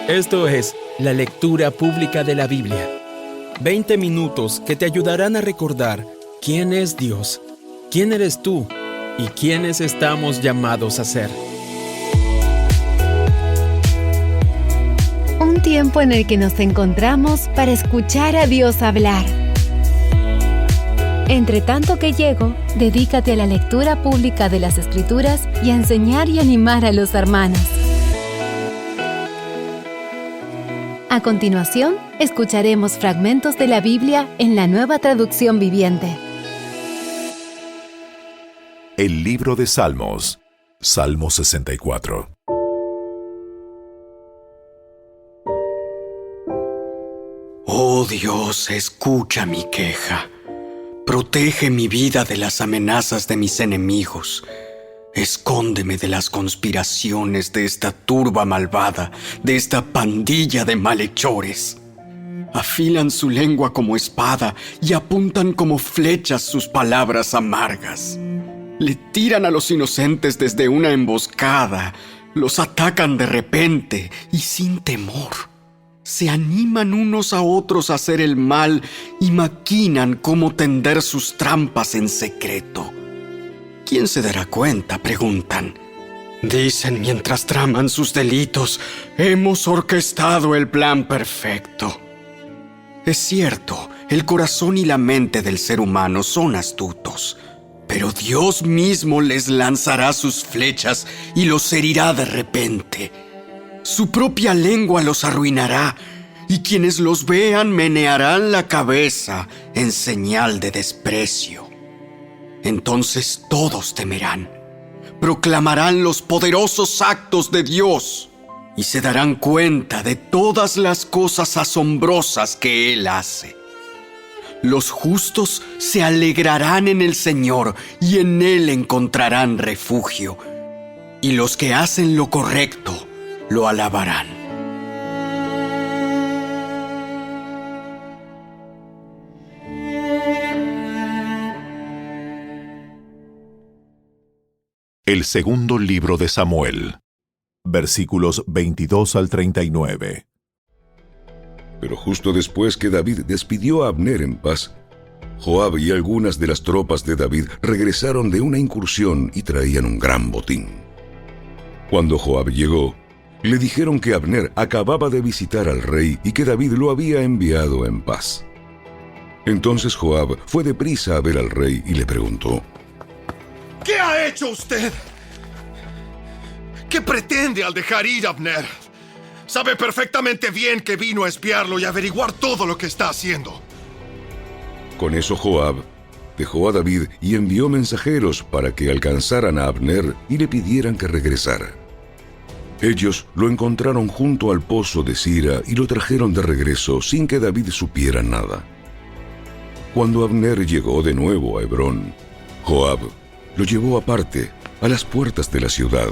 Esto es la lectura pública de la Biblia. 20 minutos que te ayudarán a recordar quién es Dios, quién eres tú y quiénes estamos llamados a ser. Un tiempo en el que nos encontramos para escuchar a Dios hablar. Entre tanto que llego, dedícate a la lectura pública de las Escrituras y a enseñar y animar a los hermanos. A continuación, escucharemos fragmentos de la Biblia en la Nueva Traducción Viviente. El libro de Salmos, Salmo 64. Oh Dios, escucha mi queja. Protege mi vida de las amenazas de mis enemigos. Escóndeme de las conspiraciones de esta turba malvada, de esta pandilla de malhechores. Afilan su lengua como espada y apuntan como flechas sus palabras amargas. Le tiran a los inocentes desde una emboscada, los atacan de repente y sin temor. Se animan unos a otros a hacer el mal y maquinan cómo tender sus trampas en secreto. ¿Quién se dará cuenta?, preguntan. Dicen mientras traman sus delitos, hemos orquestado el plan perfecto. Es cierto, el corazón y la mente del ser humano son astutos, pero Dios mismo les lanzará sus flechas y los herirá de repente. Su propia lengua los arruinará, y quienes los vean menearán la cabeza en señal de desprecio. Entonces todos temerán, proclamarán los poderosos actos de Dios y se darán cuenta de todas las cosas asombrosas que Él hace. Los justos se alegrarán en el Señor y en Él encontrarán refugio, y los que hacen lo correcto lo alabarán. El segundo libro de Samuel, versículos 22 al 39. Pero justo después que David despidió a Abner en paz, Joab y algunas de las tropas de David regresaron de una incursión y traían un gran botín. Cuando Joab llegó, le dijeron que Abner acababa de visitar al rey y que David lo había enviado en paz. Entonces Joab fue deprisa a ver al rey y le preguntó: ¿Qué ha hecho usted? ¿Qué pretende al dejar ir a Abner? Sabe perfectamente bien que vino a espiarlo y averiguar todo lo que está haciendo. Con eso Joab dejó a David y envió mensajeros para que alcanzaran a Abner y le pidieran que regresara. Ellos lo encontraron junto al pozo de Sira y lo trajeron de regreso sin que David supiera nada. Cuando Abner llegó de nuevo a Hebrón, Joab lo llevó aparte, a las puertas de la ciudad,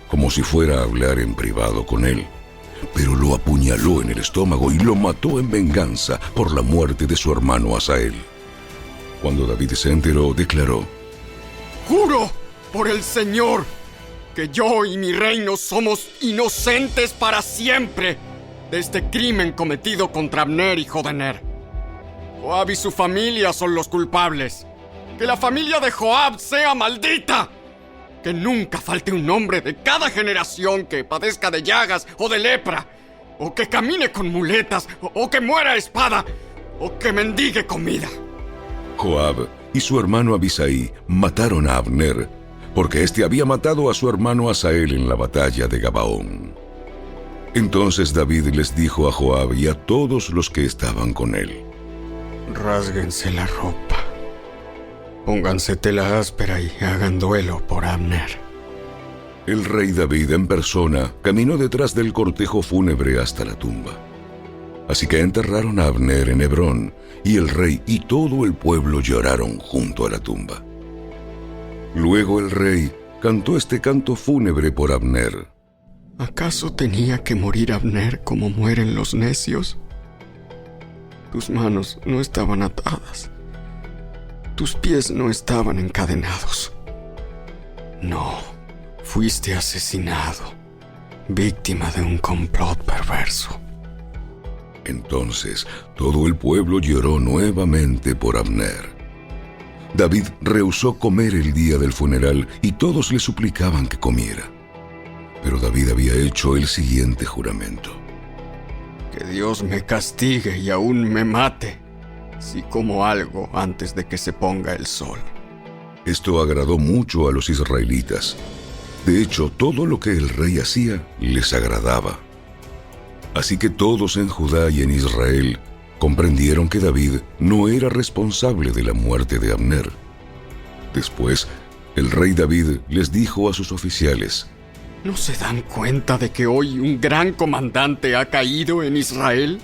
como si fuera a hablar en privado con él. Pero lo apuñaló en el estómago y lo mató en venganza por la muerte de su hermano Asael. Cuando David se enteró, declaró: Juro por el Señor que yo y mi reino somos inocentes para siempre de este crimen cometido contra Abner, hijo de Ner. Joab y su familia son los culpables. ¡Que la familia de Joab sea maldita! ¡Que nunca falte un hombre de cada generación que padezca de llagas o de lepra! ¡O que camine con muletas! ¡O que muera a espada! ¡O que mendigue comida! Joab y su hermano Abisai mataron a Abner, porque éste había matado a su hermano Asael en la batalla de Gabaón. Entonces David les dijo a Joab y a todos los que estaban con él: Rásguense la ropa. Pónganse tela áspera y hagan duelo por Abner. El rey David en persona caminó detrás del cortejo fúnebre hasta la tumba. Así que enterraron a Abner en Hebrón, y el rey y todo el pueblo lloraron junto a la tumba. Luego el rey cantó este canto fúnebre por Abner: ¿Acaso tenía que morir Abner como mueren los necios? Tus manos no estaban atadas. Tus pies no estaban encadenados. No, fuiste asesinado. víctima de un complot perverso. Entonces todo el pueblo lloró nuevamente por Abner. David rehusó comer el día del funeral y todos le suplicaban que comiera. Pero David había hecho el siguiente juramento: Que Dios me castigue y aún me mate si como algo antes de que se ponga el sol. Esto agradó mucho a los israelitas. De hecho, todo lo que el rey hacía les agradaba. Así que todos en Judá y en Israel comprendieron que David no era responsable de la muerte de Abner. Después, el rey David les dijo a sus oficiales: ¿No se dan cuenta de que hoy un gran comandante ha caído en Israel?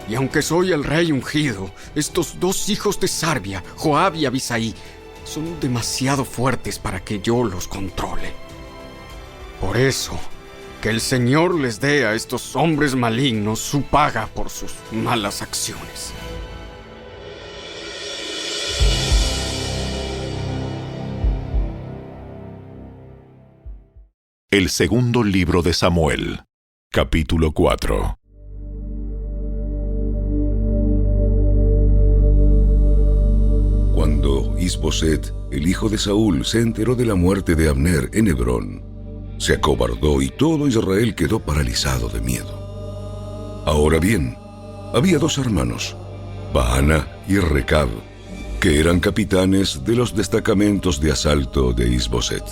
Y aunque soy el rey ungido, estos dos hijos de Sarbia, Joab y Abisai, son demasiado fuertes para que yo los controle. Por eso, que el Señor les dé a estos hombres malignos su paga por sus malas acciones. El segundo libro de Samuel, capítulo 4. Cuando Isboset, el hijo de Saúl, se enteró de la muerte de Abner en Hebrón, se acobardó y todo Israel quedó paralizado de miedo. Ahora bien, había dos hermanos, Baana y Recab, que eran capitanes de los destacamentos de asalto de Isboset.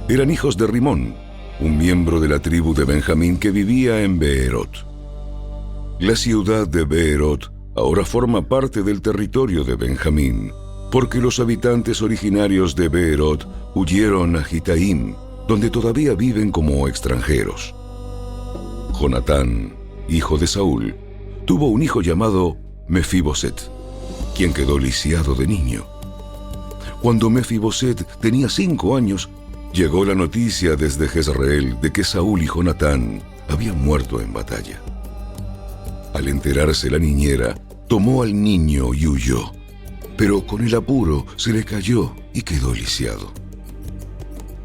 Eran hijos de Rimón, un miembro de la tribu de Benjamín que vivía en Beerot. La ciudad de Beerot ahora forma parte del territorio de Benjamín, porque los habitantes originarios de Beerot huyeron a Gitaim, donde todavía viven como extranjeros. Jonatán, hijo de Saúl, tuvo un hijo llamado Mefiboset, quien quedó lisiado de niño. Cuando Mefiboset tenía 5 años, llegó la noticia desde Jezreel de que Saúl y Jonatán habían muerto en batalla. Al enterarse la niñera, tomó al niño y huyó, pero con el apuro se le cayó y quedó lisiado.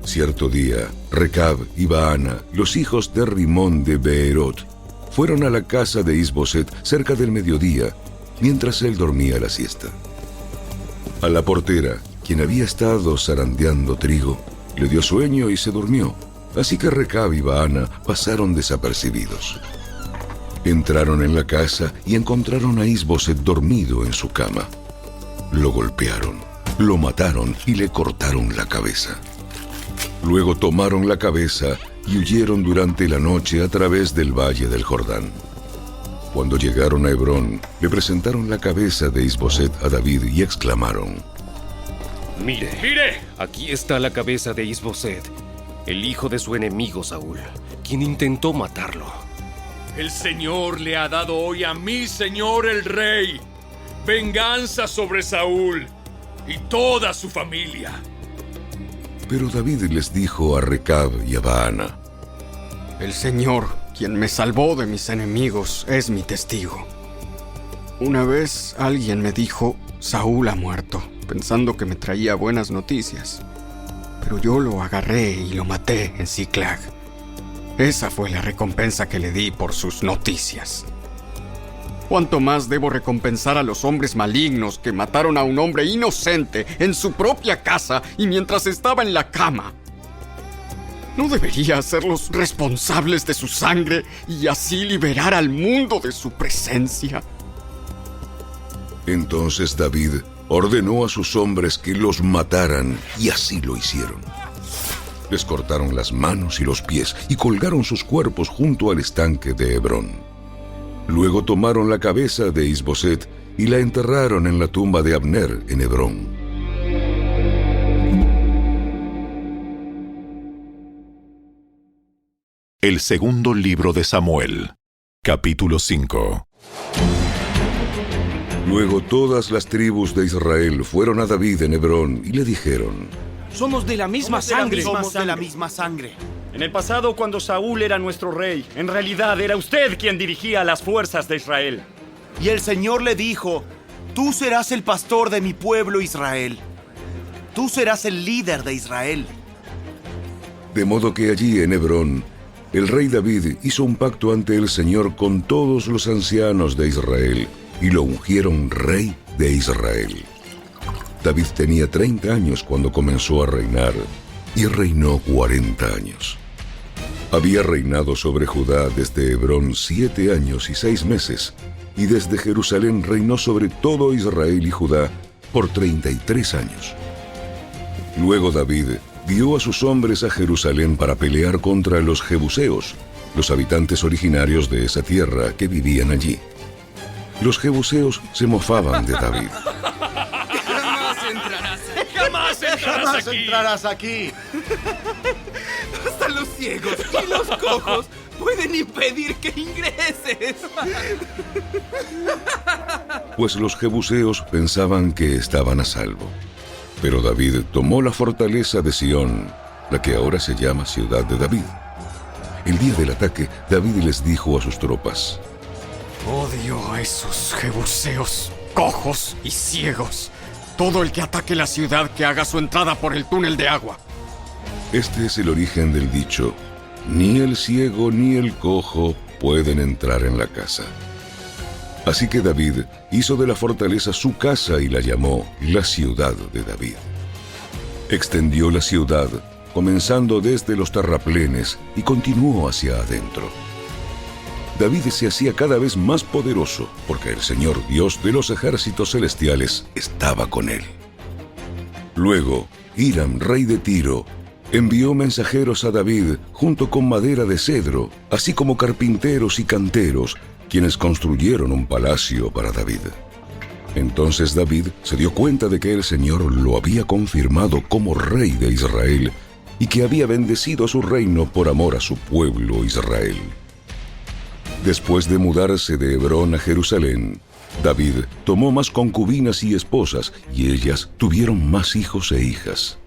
Cierto día, Recab y Baana, los hijos de Rimón de Beerot, fueron a la casa de Isboset cerca del mediodía, mientras él dormía la siesta. A la portera, quien había estado zarandeando trigo, le dio sueño y se durmió, así que Recab y Baana pasaron desapercibidos. Entraron en la casa y encontraron a Isboset dormido en su cama. Lo golpearon, lo mataron y le cortaron la cabeza. Luego tomaron la cabeza y huyeron durante la noche a través del valle del Jordán. Cuando llegaron a Hebrón, le presentaron la cabeza de Isboset a David y exclamaron: ¡Mire! Aquí está la cabeza de Isboset, el hijo de su enemigo Saúl, quien intentó matarlo. El Señor le ha dado hoy a mi señor el rey venganza sobre Saúl y toda su familia. Pero David les dijo a Recab y a Baana: El Señor, quien me salvó de mis enemigos, es mi testigo. Una vez alguien me dijo: Saúl ha muerto, pensando que me traía buenas noticias. Pero yo lo agarré y lo maté en Ziklag. Esa fue la recompensa que le di por sus noticias. ¿Cuánto más debo recompensar a los hombres malignos que mataron a un hombre inocente en su propia casa y mientras estaba en la cama? ¿No debería hacerlos responsables de su sangre y así liberar al mundo de su presencia? Entonces David ordenó a sus hombres que los mataran, y así lo hicieron. Les cortaron las manos y los pies y colgaron sus cuerpos junto al estanque de Hebrón. Luego tomaron la cabeza de Isboset y la enterraron en la tumba de Abner en Hebrón. El segundo libro de Samuel, capítulo 5. Luego todas las tribus de Israel fueron a David en Hebrón y le dijeron: Somos de la misma sangre. Somos de la misma sangre. En el pasado, cuando Saúl era nuestro rey, en realidad era usted quien dirigía las fuerzas de Israel. Y el Señor le dijo: Tú serás el pastor de mi pueblo Israel. Tú serás el líder de Israel. De modo que allí en Hebrón, el rey David hizo un pacto ante el Señor con todos los ancianos de Israel y lo ungieron rey de Israel. David tenía 30 años cuando comenzó a reinar y reinó 40 años. Había reinado sobre Judá desde Hebrón 7 años y 6 meses, y desde Jerusalén reinó sobre todo Israel y Judá por 33 años. Luego David dio a sus hombres a Jerusalén para pelear contra los jebuseos, los habitantes originarios de esa tierra que vivían allí. Los jebuseos se mofaban de David. ¡Jamás entrarás aquí! Hasta los ciegos y los cojos pueden impedir que ingreses. Pues los jebuseos pensaban que estaban a salvo. Pero David tomó la fortaleza de Sión, la que ahora se llama Ciudad de David. El día del ataque, David les dijo a sus tropas: Odio a esos jebuseos, cojos y ciegos. Todo el que ataque la ciudad que haga su entrada por el túnel de agua. Este es el origen del dicho: ni el ciego ni el cojo pueden entrar en la casa. Así que David hizo de la fortaleza su casa y la llamó la Ciudad de David. Extendió la ciudad, comenzando desde los terraplenes, y continuó hacia adentro. David se hacía cada vez más poderoso, porque el Señor Dios de los ejércitos celestiales estaba con él. Luego, Hiram, rey de Tiro, envió mensajeros a David junto con madera de cedro, así como carpinteros y canteros, quienes construyeron un palacio para David. Entonces David se dio cuenta de que el Señor lo había confirmado como rey de Israel y que había bendecido su reino por amor a su pueblo Israel. Después de mudarse de Hebrón a Jerusalén, David tomó más concubinas y esposas, y ellas tuvieron más hijos e hijas.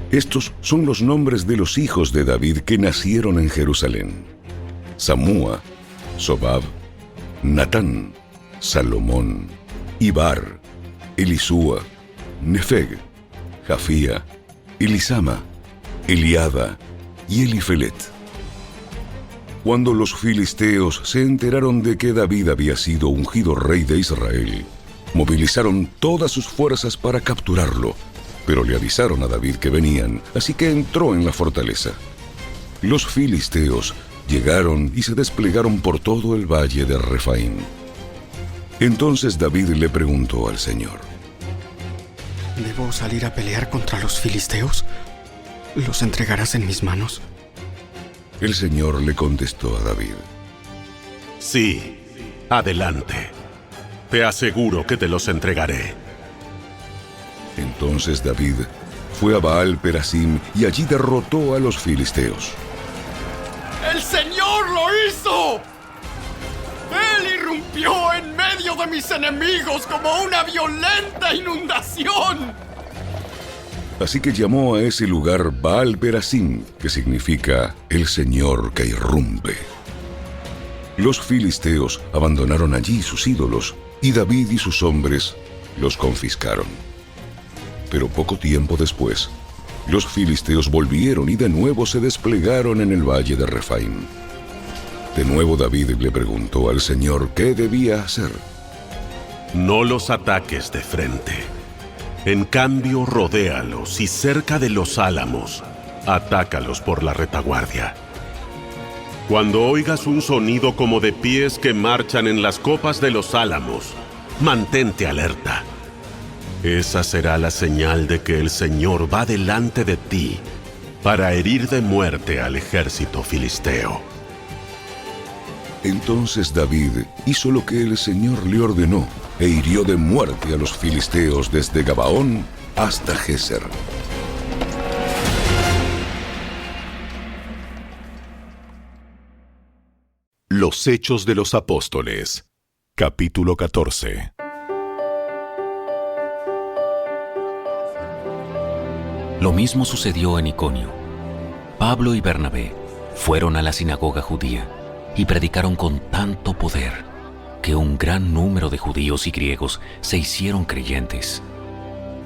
Estos son los nombres de los hijos de David que nacieron en Jerusalén: Samúa, Sobab, Natán, Salomón, Ibar, Elisúa, Nefeg, Jafía, Elisama, Eliada y Elifelet. Cuando los filisteos se enteraron de que David había sido ungido rey de Israel, movilizaron todas sus fuerzas para capturarlo, pero le avisaron a David que venían, así que entró en la fortaleza. Los filisteos llegaron y se desplegaron por todo el valle de Refaim. Entonces David le preguntó al Señor: ¿Debo salir a pelear contra los filisteos? ¿Los entregarás en mis manos? El Señor le contestó a David: Sí, adelante. Te aseguro que te los entregaré. Entonces David fue a Baal Perasim y allí derrotó a los filisteos. ¡El Señor lo hizo! Él irrumpió en medio de mis enemigos como una violenta inundación. Así que llamó a ese lugar Baal Perasim, que significa el Señor que irrumpe. Los filisteos abandonaron allí sus ídolos, y David y sus hombres los confiscaron. Pero poco tiempo después, los filisteos volvieron y de nuevo se desplegaron en el valle de Refaim. De nuevo David le preguntó al Señor qué debía hacer. No los ataques de frente. En cambio, rodéalos y cerca de los álamos, atácalos por la retaguardia. Cuando oigas un sonido como de pies que marchan en las copas de los álamos, mantente alerta. Esa será la señal de que el Señor va delante de ti para herir de muerte al ejército filisteo. Entonces David hizo lo que el Señor le ordenó e hirió de muerte a los filisteos desde Gabaón hasta Géser. Los Hechos de los Apóstoles, capítulo 14. Lo mismo sucedió en Iconio. Pablo y Bernabé fueron a la sinagoga judía y predicaron con tanto poder que un gran número de judíos y griegos se hicieron creyentes.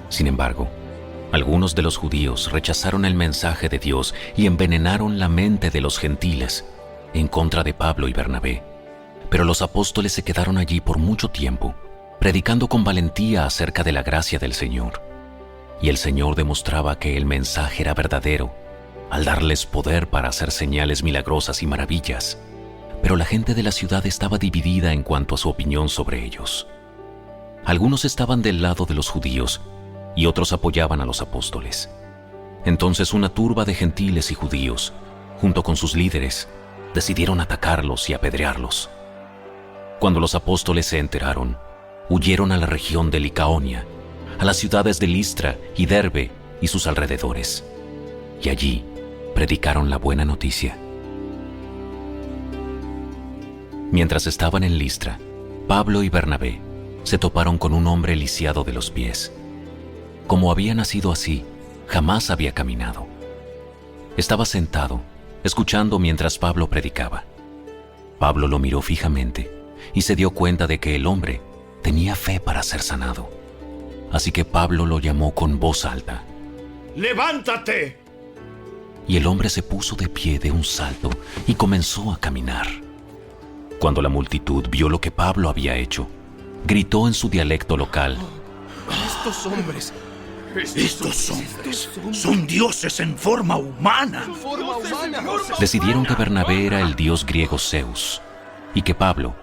Sin embargo, Algunos de los judíos rechazaron el mensaje de Dios y envenenaron la mente de los gentiles en contra de Pablo y Bernabé. Pero los apóstoles se quedaron allí por mucho tiempo, predicando con valentía acerca de la gracia del Señor. Y el Señor demostraba que el mensaje era verdadero, al darles poder para hacer señales milagrosas y maravillas. Pero la gente de la ciudad estaba dividida en cuanto a su opinión sobre ellos. Algunos estaban del lado de los judíos y otros apoyaban a los apóstoles. Entonces una turba de gentiles y judíos, junto con sus líderes, decidieron atacarlos y apedrearlos. Cuando los apóstoles se enteraron, huyeron a la región de Licaonia, a las ciudades de Listra y Derbe y sus alrededores, y allí predicaron la buena noticia. Mientras estaban en Listra, Pablo y Bernabé se toparon con un hombre lisiado de los pies. Como había nacido así, jamás había caminado. Estaba sentado, escuchando mientras Pablo predicaba. Pablo lo miró fijamente y se dio cuenta de que el hombre tenía fe para ser sanado. Así que Pablo lo llamó con voz alta. ¡Levántate! Y el hombre se puso de pie de un salto y comenzó a caminar. Cuando la multitud vio lo que Pablo había hecho, gritó en su dialecto local: Estos hombres son dioses en forma humana. Decidieron que Bernabé era el dios griego Zeus y que Pablo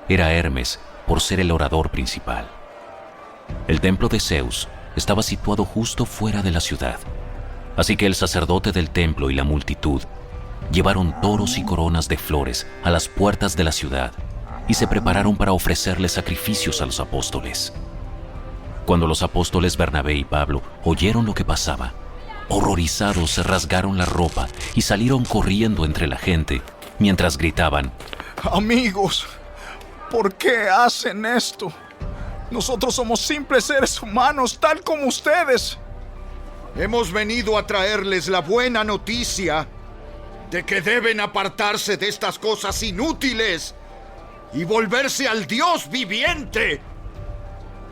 era Hermes por ser el orador principal. El templo de Zeus estaba situado justo fuera de la ciudad, así que el sacerdote del templo y la multitud llevaron toros y coronas de flores a las puertas de la ciudad y se prepararon para ofrecerle sacrificios a los apóstoles. Cuando los apóstoles Bernabé y Pablo oyeron lo que pasaba, horrorizados se rasgaron la ropa y salieron corriendo entre la gente mientras gritaban: Amigos, ¿por qué hacen esto? Nosotros somos simples seres humanos, tal como ustedes. Hemos venido a traerles la buena noticia de que deben apartarse de estas cosas inútiles y volverse al Dios viviente,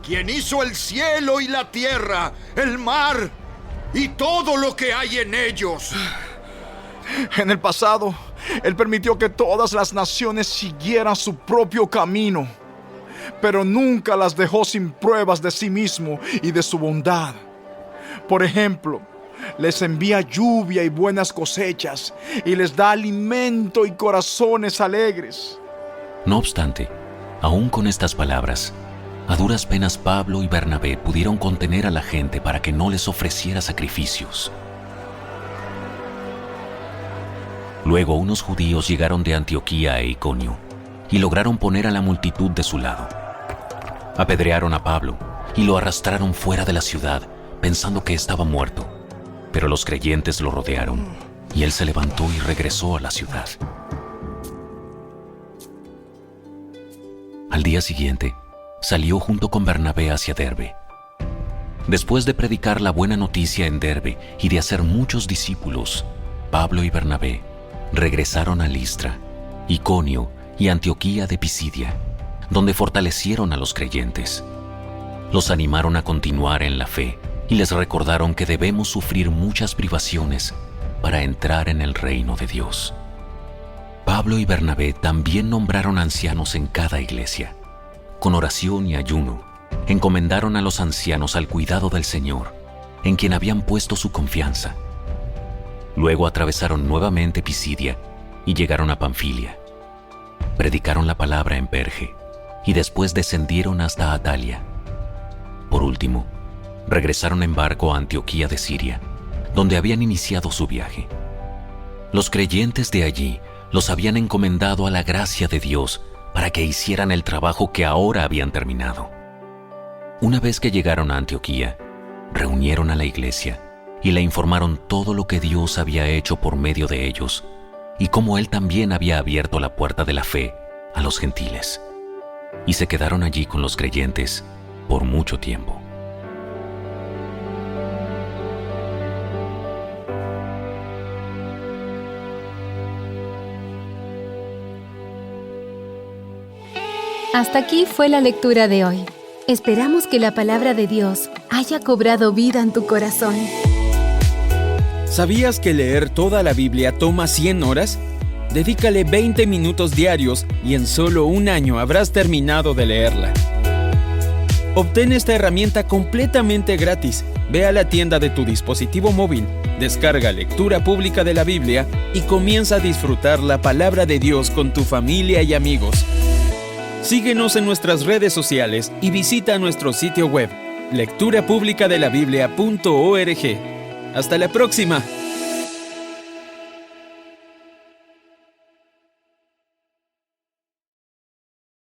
quien hizo el cielo y la tierra, el mar y todo lo que hay en ellos. En el pasado, Él permitió que todas las naciones siguieran su propio camino, pero nunca las dejó sin pruebas de sí mismo y de su bondad. Por ejemplo, les envía lluvia y buenas cosechas, y les da alimento y corazones alegres. No obstante, aún con estas palabras, a duras penas Pablo y Bernabé pudieron contener a la gente para que no les ofreciera sacrificios. Luego unos judíos llegaron de Antioquía e Iconio y lograron poner a la multitud de su lado. Apedrearon a Pablo y lo arrastraron fuera de la ciudad, pensando que estaba muerto. Pero los creyentes lo rodearon y él se levantó y regresó a la ciudad. Al día siguiente, salió junto con Bernabé hacia Derbe. Después de predicar la buena noticia en Derbe y de hacer muchos discípulos, Pablo y Bernabé regresaron a Listra, Iconio y Antioquía de Pisidia, donde fortalecieron a los creyentes. Los animaron a continuar en la fe y les recordaron que debemos sufrir muchas privaciones para entrar en el reino de Dios. Pablo y Bernabé también nombraron ancianos en cada iglesia. Con oración y ayuno, encomendaron a los ancianos al cuidado del Señor, en quien habían puesto su confianza. Luego atravesaron nuevamente Pisidia y llegaron a Panfilia. Predicaron la palabra en Perge y después descendieron hasta Atalia. Por último, regresaron en barco a Antioquía de Siria, donde habían iniciado su viaje. Los creyentes de allí los habían encomendado a la gracia de Dios para que hicieran el trabajo que ahora habían terminado. Una vez que llegaron a Antioquía, reunieron a la iglesia y le informaron todo lo que Dios había hecho por medio de ellos y cómo Él también había abierto la puerta de la fe a los gentiles. Y se quedaron allí con los creyentes por mucho tiempo. Hasta aquí fue la lectura de hoy. Esperamos que la palabra de Dios haya cobrado vida en tu corazón. ¿Sabías que leer toda la Biblia toma 100 horas? Dedícale 20 minutos diarios y en solo un año habrás terminado de leerla. Obtén esta herramienta completamente gratis. Ve a la tienda de tu dispositivo móvil, descarga Lectura Pública de la Biblia y comienza a disfrutar la palabra de Dios con tu familia y amigos. Síguenos en nuestras redes sociales y visita nuestro sitio web, lecturapublicadelabiblia.org. ¡Hasta la próxima!